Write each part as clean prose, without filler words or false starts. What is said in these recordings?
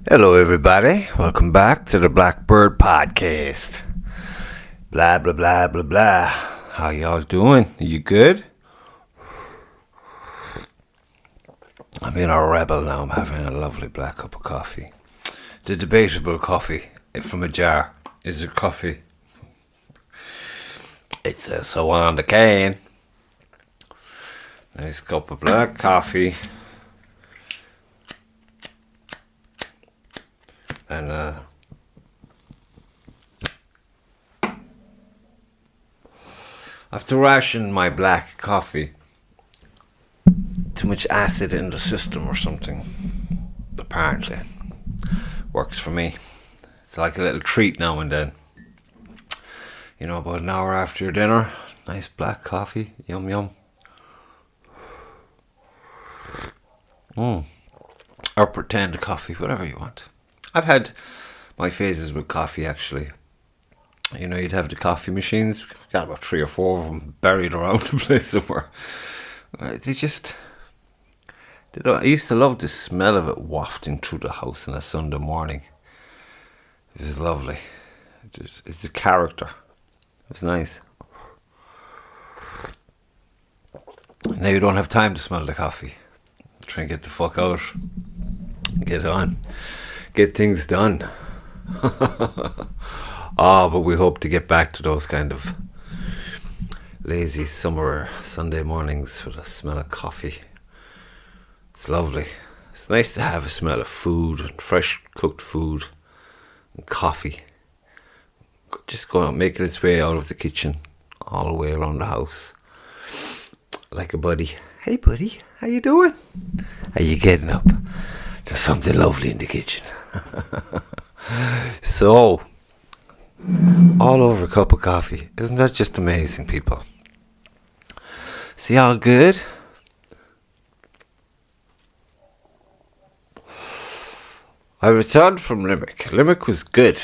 Hello, everybody. Welcome back to the Blackbird Podcast. Blah, blah, blah, blah, blah. How y'all doing? You good? I'm in a rebel now. I'm having a lovely black cup of coffee. The debatable coffee from a jar. Is it coffee? It says so on the can. Nice cup of black coffee. And I have to ration my black coffee. Too much acid in the system or something. Apparently. Works for me. It's like a little treat now and then. You know, about an hour after your dinner. Nice black coffee. Yum yum. Or pretend coffee. Whatever you want. I've had my phases with coffee, actually. You know, you'd have the coffee machines. I've got about 3 or 4 of them buried around the place somewhere. I used to love the smell of it wafting through the house on a Sunday morning. It was lovely. It's the character. It's nice. Now you don't have time to smell the coffee. Try and get the fuck out. Get on. Get things done. But we hope to get back to those kind of lazy summer Sunday mornings with a smell of coffee. It's lovely. It's nice to have a smell of food and fresh cooked food and coffee. Just go and make its way out of the kitchen all the way around the house. Like a buddy. Hey buddy, how you doing? How you getting up? There's something lovely in the kitchen. So, all over a cup of coffee. Isn't that just amazing, people? So y'all good? I returned from Limerick. Limerick was good.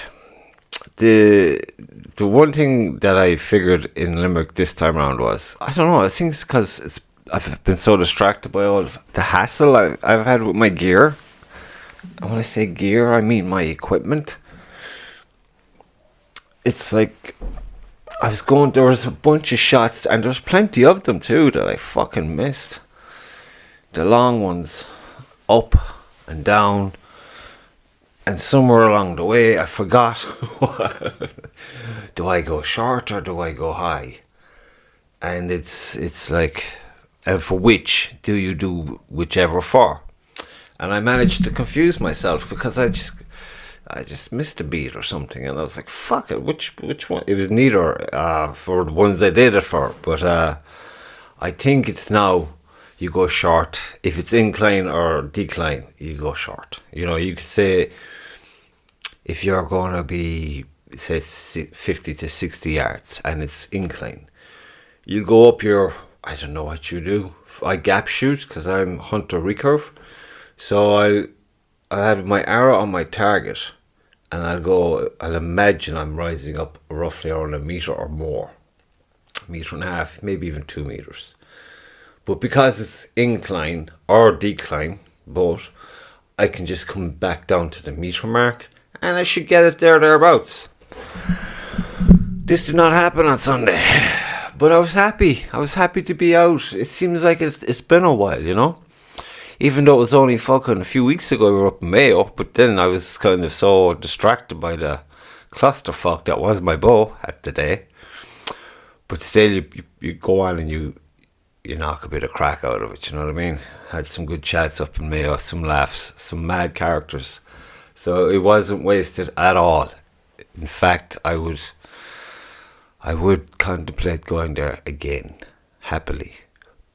The one thing that I figured in Limerick this time around was, I don't know, I think it's because I've been so distracted by all of the hassle I've had with my gear. And when I say gear, I mean my equipment. It's like, there was a bunch of shots, and there's plenty of them too that I fucking missed. The long ones, up and down, and somewhere along the way I forgot. Do I go short or do I go high? And it's like, and for which do you do whichever for? And I managed to confuse myself because I just missed a beat or something, and I was like, fuck it, which one? It was neither for the ones I did it for, but I think it's now you go short. If it's incline or decline, you go short. You know, you could say if you're going to be, say, 50 to 60 yards and it's incline, you go up your, I don't know what you do. I gap shoot because I'm hunter recurve. So I'll have my arrow on my target, and I'll imagine I'm rising up roughly around 1 meter or more. 1.5 meters, maybe even 2 meters. But because it's incline or decline, both, I can just come back down to the meter mark, and I should get it thereabouts. This did not happen on Sunday, but I was happy. I was happy to be out. It seems like it's been a while, you know? Even though it was only fucking a few weeks ago we were up in Mayo, but then I was kind of so distracted by the clusterfuck that was my bow at the day. But still, you go on and you knock a bit of crack out of it, you know what I mean? Had some good chats up in Mayo, some laughs, some mad characters. So it wasn't wasted at all. In fact, I would contemplate going there again, happily.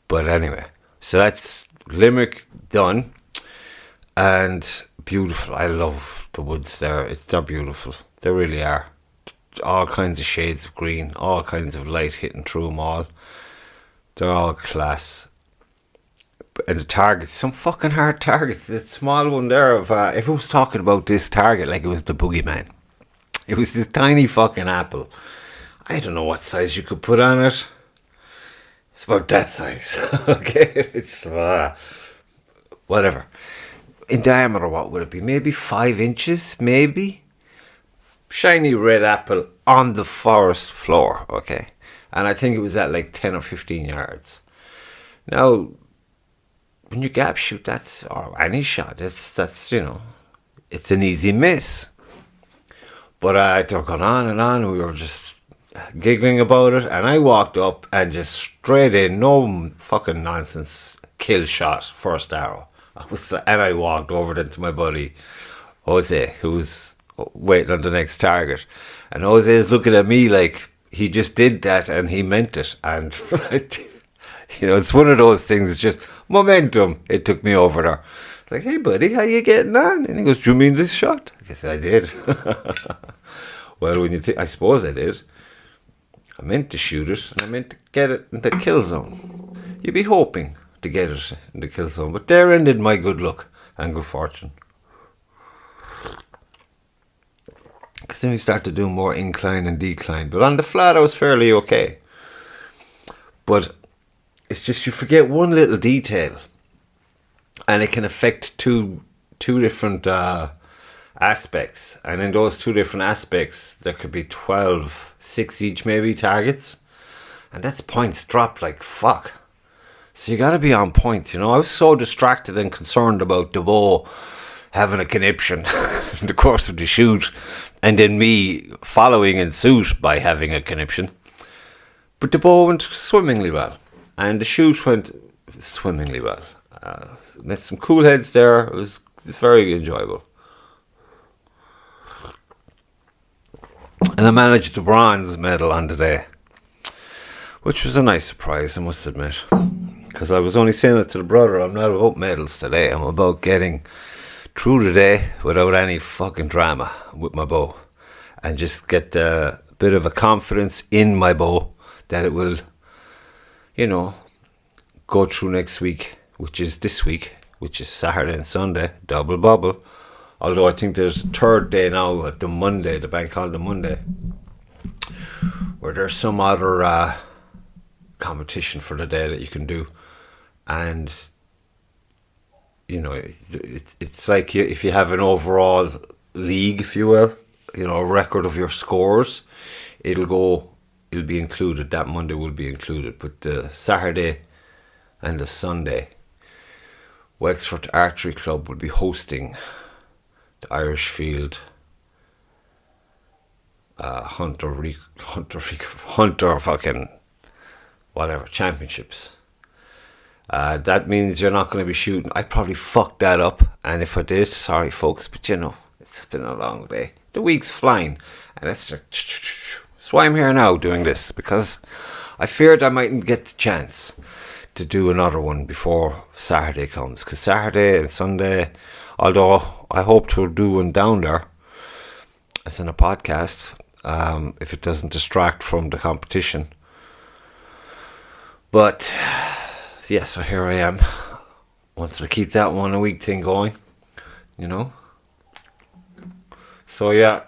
But anyway, so that's Limerick done, and beautiful. I love the woods there. They're beautiful. They really are. All kinds of shades of green, all kinds of light hitting through them all. They're all class. And the targets, some fucking hard targets. The small one there of everyone was talking about this target like it was the boogeyman. It was this tiny fucking apple. I don't know what size you could put on it. It's about that size. Okay, it's whatever. in diameter, what would it be? Maybe 5 inches, maybe. Shiny red apple on the forest floor, okay? And I think it was at like 10 or 15 yards. Now, when you gap shoot, or any shot, that's it's an easy miss. But they were going on and on, and we were just giggling about it, and I walked up and just straight in, no fucking nonsense, kill shot, first arrow. I walked over then to my buddy Jose, who was waiting on the next target, and Jose is looking at me like he just did that and he meant it. And it's one of those things, it's just momentum. It took me over there. Like, hey buddy, how you getting on? And he goes, do you mean this shot? I said, I did. Well, when you think, I suppose I did. I meant to shoot it, and I meant to get it in the kill zone. You'd be hoping to get it in the kill zone, but there ended my good luck and good fortune. Because then we started doing more incline and decline, but on the flat I was fairly okay. But it's just you forget one little detail, and it can affect two different aspects. And in those two different aspects, there could be 12, 6 each maybe targets, and that's points dropped like fuck. So you got to be on point. I was so distracted and concerned about the bow having a conniption in the course of the shoot, and then me following in suit by having a conniption. But the bow went swimmingly well, and the shoot went swimmingly well. Met some cool heads there. It was very enjoyable. And I managed the bronze medal on the day, which was a nice surprise, I must admit. Because I was only saying it to the brother, I'm not about medals today. I'm about getting through the day without any fucking drama with my bow. And just get a bit of a confidence in my bow that it will, go through next week, which is this week, which is Saturday and Sunday, double bubble. Although I think there's a third day now, at the Monday, the bank holiday Monday, where there's some other competition for the day that you can do. And, it's like if you have an overall league, if you will, a record of your scores, it'll be included. That Monday will be included. But the Saturday and the Sunday, Wexford Archery Club will be hosting the Irish Field Hunter fucking whatever championships. That means you're not going to be shooting. I probably fucked that up, and if I did, sorry folks, but it's been a long day. The week's flying, and it's just, that's why I'm here now doing this, because I feared I mightn't get the chance to do another one before Saturday comes, because Saturday and Sunday, although I hope to do one down there as in a podcast, if it doesn't distract from the competition. But yeah, so here I am. Wanted to keep that one a week thing going, So yeah.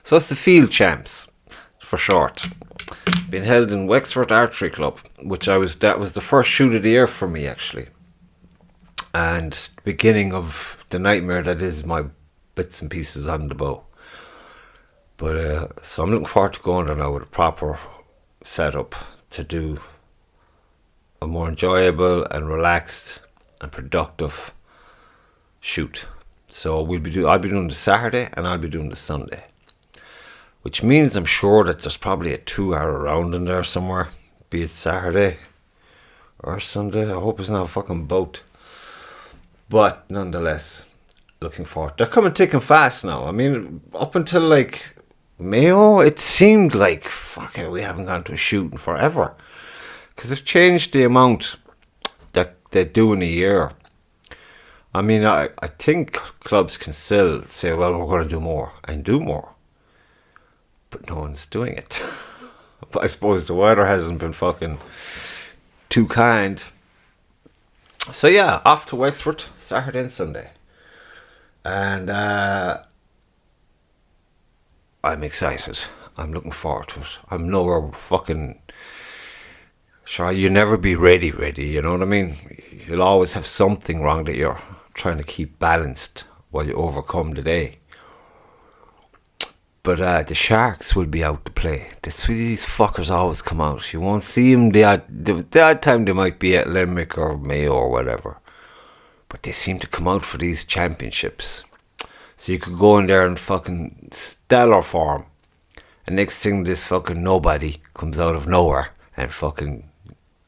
So it's the Field Champs, for short. Been held in Wexford Archery Club, that was the first shoot of the year for me, actually. And the beginning of the nightmare that is my bits and pieces on the bow. But so I'm looking forward to going there now with a proper setup to do a more enjoyable and relaxed and productive shoot. So I'll be doing the Saturday and I'll be doing the Sunday, which means I'm sure that there's probably a 2-hour round in there somewhere, be it Saturday or Sunday. I hope it's not a fucking boat, but nonetheless, looking forward. They're coming thick and fast now. I mean, up until like Mayo, it seemed like fucking we haven't gone to a shoot in forever, because they've changed the amount that they do in a year. I mean, I think clubs can still say, well, we're going to do more and do more, but no one's doing it. But I suppose the weather hasn't been fucking too kind. So yeah, off to Wexford Saturday and Sunday, and I'm excited. I'm looking forward to it. I'm nowhere fucking Sure, you never be ready, you know what I mean? You'll always have something wrong that you're trying to keep balanced while you overcome the day. But the Sharks will be out to play. That's where these fuckers always come out. You won't see them the odd time they might be at Limerick or Mayo or whatever. But they seem to come out for these championships. So you could go in there in fucking stellar form. And next thing, this fucking nobody comes out of nowhere and fucking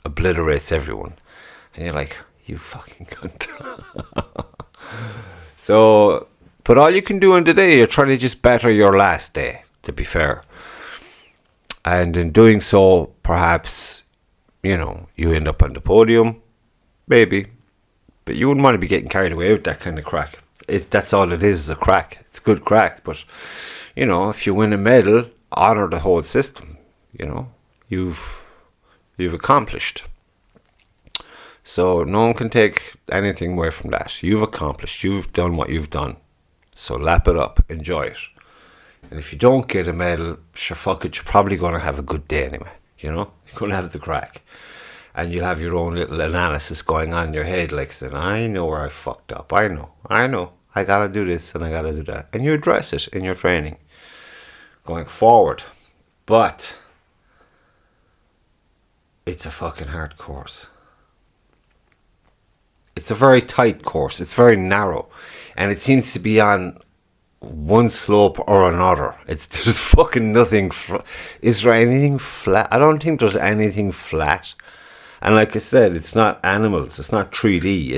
obliterates everyone. And you're like, you fucking cunt. So... But all you can do in the day, you're trying to just better your last day, to be fair. And in doing so, perhaps, you end up on the podium, maybe. But you wouldn't want to be getting carried away with that kind of crack. That's all it is a crack. It's good crack. But, if you win a medal, honour the whole system. You've accomplished. So no one can take anything away from that. You've accomplished. You've done what you've done. So lap it up, enjoy it. And if you don't get a medal, sure fuck it, you're probably going to have a good day anyway. You're going to have the crack. And you'll have your own little analysis going on in your head, like saying, I know where I fucked up. I know. I got to do this and I got to do that. And you address it in your training going forward. But it's a fucking hard course. It's a very tight course. It's very narrow. And it seems to be on one slope or another. There's fucking nothing. Is there anything flat? I don't think there's anything flat. And like I said, it's not animals. It's not 3D.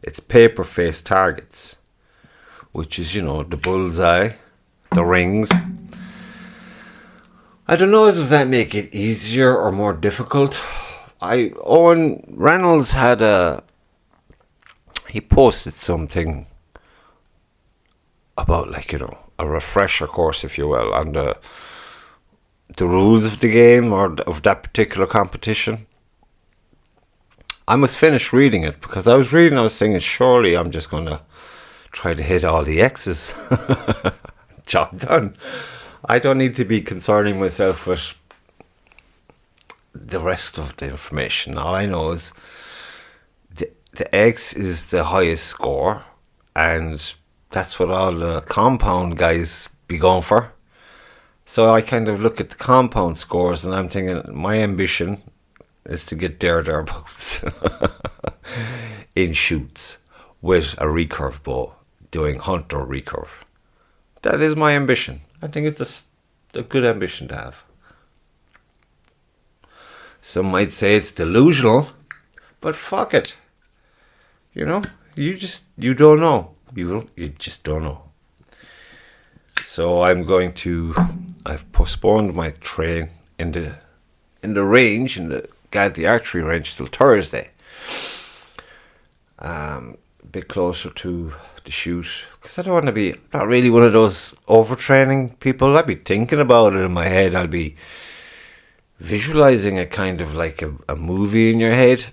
It's paper-faced targets. Which is, the bullseye, the rings. I don't know, does that make it easier or more difficult? Owen Reynolds he posted something about a refresher course, if you will, on the rules of the game or of that particular competition. I must finish reading it because I was thinking, surely I'm just going to try to hit all the X's. Job done. I don't need to be concerning myself with the rest of the information. All I know is the X is the highest score, and that's what all the compound guys be going for. So I kind of look at the compound scores and I'm thinking my ambition is to get thereabouts in shoots with a recurve bow, doing hunter recurve. That is my ambition. I think it's a good ambition to have. Some might say it's delusional, but fuck it. You don't know. You just don't know. So I've postponed my train in the range, in the Gantry Archery range till Thursday. A bit closer to the shoot, because I don't want to be, not really one of those overtraining people. I'll be thinking about it in my head. I'll be visualizing it kind of like a movie in your head,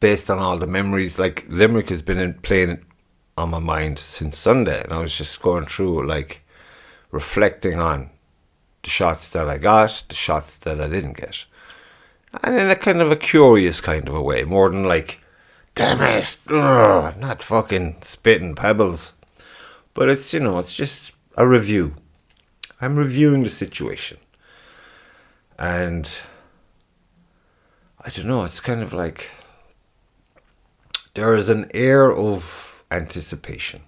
based on all the memories. Like Limerick has been playing on my mind since Sunday, and I was just going through reflecting on the shots that I got, the shots that I didn't get, and in a kind of a curious kind of a way, more than damn it, I'm not fucking spitting pebbles. But it's it's just a review. I'm reviewing the situation, and I don't know, it's kind of like there is an air of anticipation,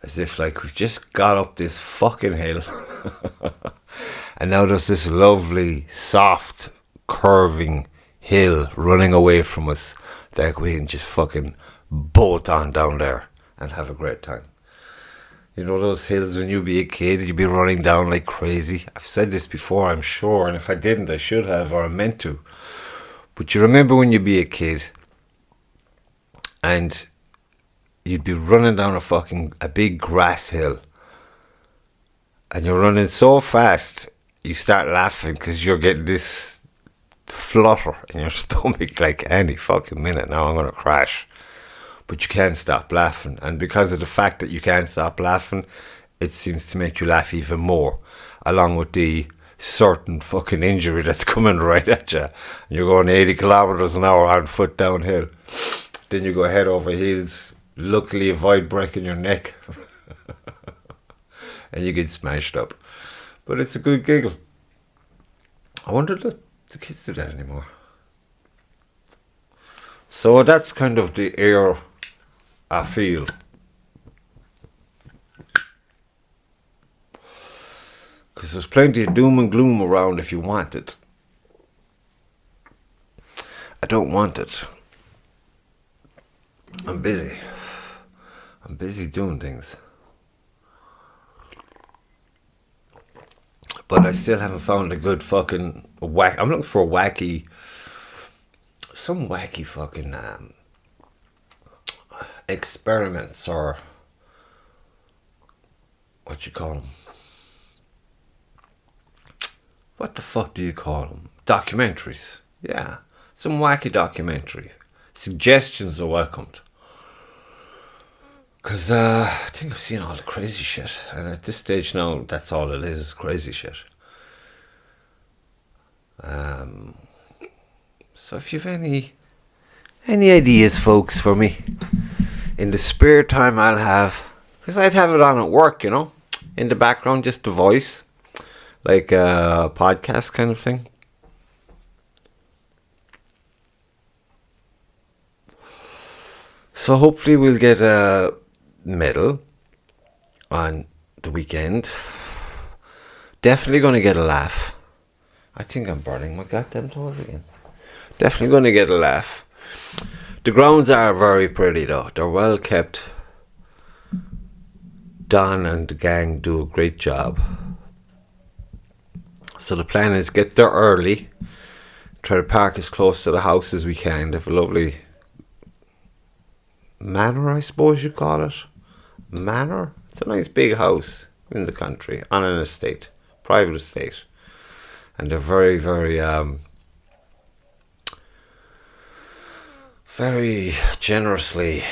as if we've just got up this fucking hill and now there's this lovely soft curving hill running away from us that we can just fucking bolt on down there and have a great time. Those hills when you be a kid, you'd be running down like crazy. I've said this before, I'm sure, and if I didn't, I should have, or I meant to. But you remember when you be a kid and you'd be running down a big grass hill, and you're running so fast you start laughing because you're getting this flutter in your stomach like any fucking minute now I'm going to crash. But you can't stop laughing, and because of the fact that you can't stop laughing, it seems to make you laugh even more, along with the certain fucking injury that's coming right at you. You're going 80 kilometers an hour on foot downhill. Then you go head over heels. Luckily, avoid breaking your neck. And you get smashed up. But it's a good giggle. I wonder if the kids do that anymore. So that's kind of the air I feel. Because there's plenty of doom and gloom around if you want it. I don't want it. I'm busy. I'm busy doing things. But I still haven't found a good fucking I'm looking for some wacky fucking experiments, or what you call them? What the fuck do you call them? Documentaries. Yeah, some wacky documentary. Suggestions are welcomed. Because I think I've seen all the crazy shit. And at this stage now, that's all it is crazy shit. So if you've any ideas, folks, for me, in the spare time I'll have, because I'd have it on at work, you know, in the background, just the voice, like a podcast kind of thing. So hopefully we'll get a medal on the weekend. Definitely going to get a laugh. I think I'm burning my goddamn toes again. Definitely going to get a laugh. The grounds are very pretty though. They're well kept. Don and the gang do a great job. So the plan is get there early. Try to park as close to the house as we can. They have a lovely manor, I suppose you call it. Manor? It's a nice big house in the country, on an estate, private estate. And they're very, very, very generously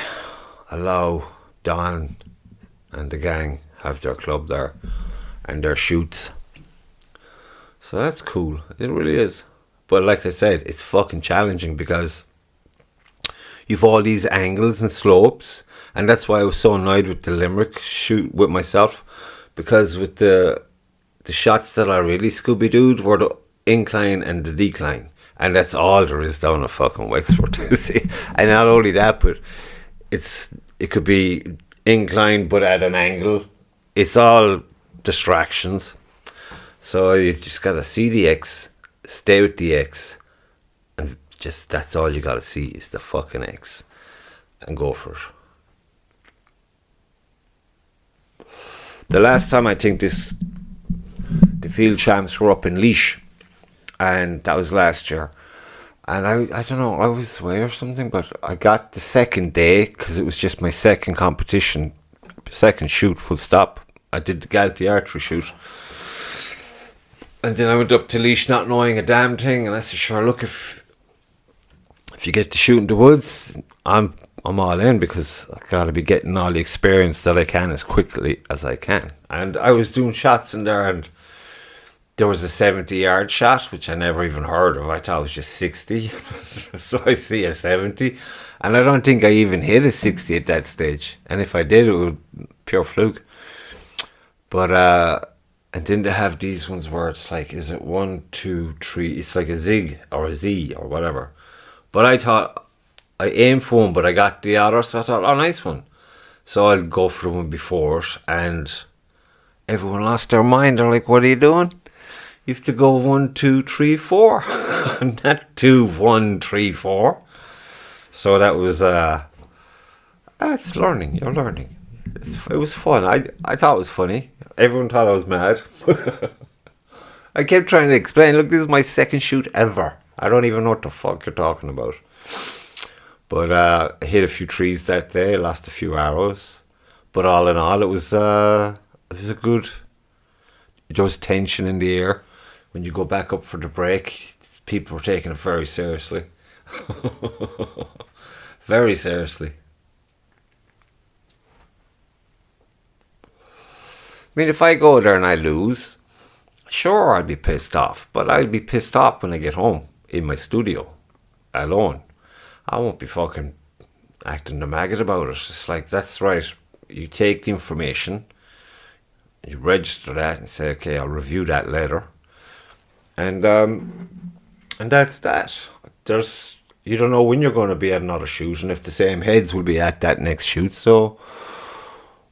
allow Don and the gang have their club there and their shoots. So that's cool. It really is. But like I said, it's fucking challenging because you've all these angles and slopes, and that's why I was so annoyed with the Limerick shoot with myself, because with the shots that I really Scooby-Dooed were the incline and the decline, and that's all there is down at fucking Wexford. And not only that, but it could be incline but at an angle. It's all distractions. So you just gotta see the X, stay with the X, and just that's all you gotta see is the fucking X, and go for it. The last time I think the field champs were up in Laois, and that was last year. And I don't know, I was away or something, but I got the second day because it was just my second competition, second shoot, full stop. I did the Galtee archery shoot. And then I went up to Laois not knowing a damn thing, and I said, sure, look, if you get to shoot in the woods, I'm all in, because I gotta be getting all the experience that I can as quickly as I can. And I was doing shots in there, and there was a 70-yard shot, which I never even heard of. I thought it was just 60. So I see a 70, and I don't think I even hit a 60 at that stage. And if I did, it would pure fluke. But and then they have these ones where it's like, is it 1, 2, 3? It's like a zig or a Z or whatever. But I thought, I aimed for one, but I got the other, so I thought, oh, nice one. So I'll go for the one before it, and everyone lost their mind. They're like, what are you doing? You have to go 1, 2, 3, 4. Not 2, 1, 3, 4. So that was, it's learning. You're learning. It was fun. I thought it was funny. Everyone thought I was mad. I kept trying to explain, look, this is my second shoot ever. I don't even know what the fuck you're talking about. But I hit a few trees that day, lost a few arrows. But all in all, it was a good... There was tension in the air. When you go back up for the break, people were taking it very seriously. Very seriously. I mean, if I go there and I lose, Sure, I'll be pissed off, but I'll be pissed off when I get home in my studio alone. I won't be fucking acting the maggot about it. It's like, that's right. You take the information, you register that and say, okay, I'll review that later. And that's that. You don't know when you're going to be at another shoot and if the same heads will be at that next shoot. So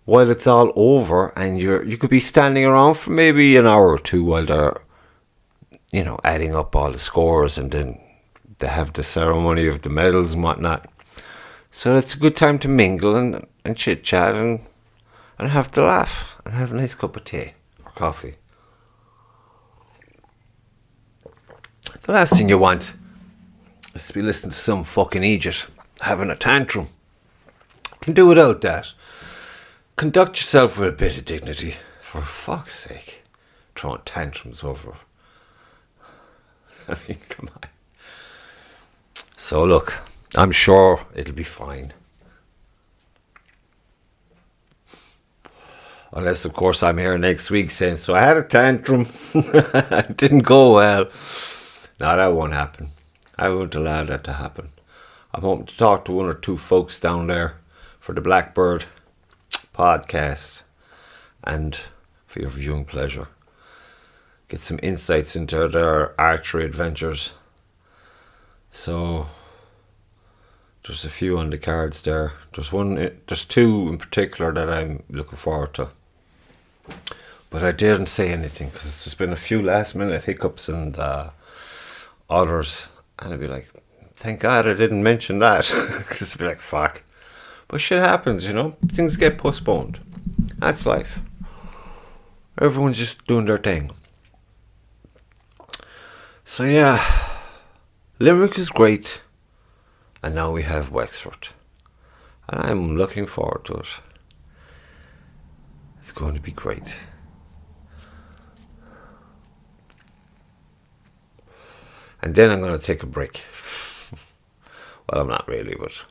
while it's all over and you could be standing around for maybe an hour or two while they're, adding up all the scores, and then they have the ceremony of the medals and whatnot. So it's a good time to mingle and chit chat and have to laugh and have a nice cup of tea or coffee. The last thing you want is to be listening to some fucking idiot having a tantrum. You can do without that. Conduct yourself with a bit of dignity, for fuck's sake. Throwing tantrums over. I mean, come on. So look, I'm sure it'll be fine. Unless, of course, I'm here next week saying, so I had a tantrum. It didn't go well. No, that won't happen. I won't allow that to happen. I'm hoping to talk to one or two folks down there for the Blackbird Podcast and for your viewing pleasure. Get some insights into their archery adventures. So there's a few on the cards there. There's two in particular that I'm looking forward to. But I didn't say anything because there's been a few last minute hiccups and others, and I'd be like, thank God I didn't mention that, because it'd be like, fuck. But shit happens, things get postponed. That's life. Everyone's just doing their thing. So yeah, Limerick is great, and now we have Wexford, and I'm looking forward to it. It's going to be great. And then I'm going to take a break. Well, I'm not really, but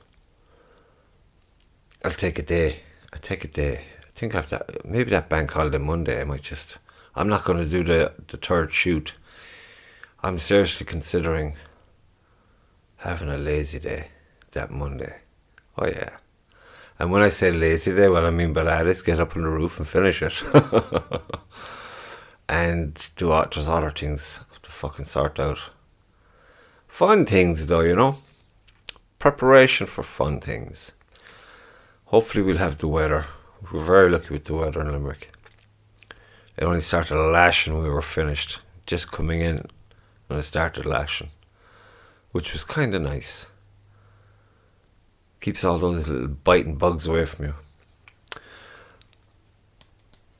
I'll take a day. I think after maybe that bank holiday Monday, I'm not going to do the third shoot. I'm seriously considering having a lazy day that Monday. Oh yeah. And when I say lazy day, what I mean by that is get up on the roof and finish it. And there's other things I have to fucking sort out. Fun things though, Preparation for fun things. Hopefully we'll have the weather. We're very lucky with the weather in Limerick. It only started lashing when we were finished. Just coming in when it started lashing. Which was kind of nice. Keeps all those little biting bugs away from you.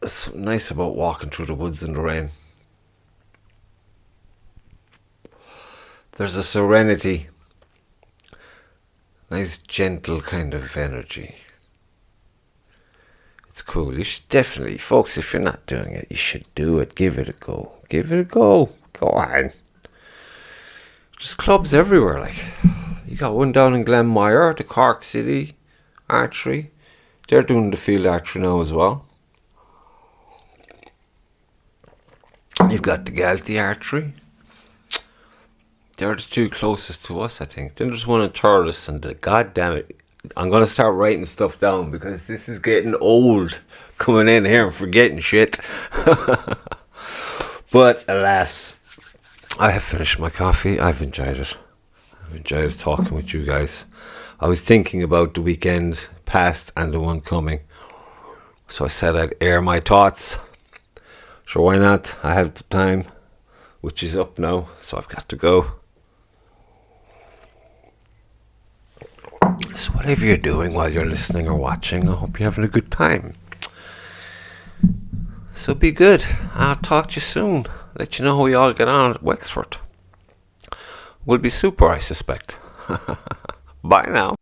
There's something nice about walking through the woods in the rain. There's a serenity, nice gentle kind of energy. It's cool. You should definitely, folks, if you're not doing it, you should do it. Give it a go. Go on. Just clubs everywhere, You got one down in Glenmire, the Cork City Archery. They're doing the field archery now as well. You've got the Galtee Archery. They're the two closest to us, I think. Then there's one in Thurles, and god damn it, I'm going to start writing stuff down because this is getting old, coming in here and forgetting shit. But alas, I have finished my coffee. I've enjoyed it. I've enjoyed talking with you guys. I was thinking about the weekend past and the one coming, so I said I'd air my thoughts. Sure, why not? I have the time, which is up now, so I've got to go. So whatever you're doing while you're listening or watching, I hope you're having a good time. So be good. I'll talk to you soon. Let you know how we all get on at Wexford. Will be super, I suspect. Bye now.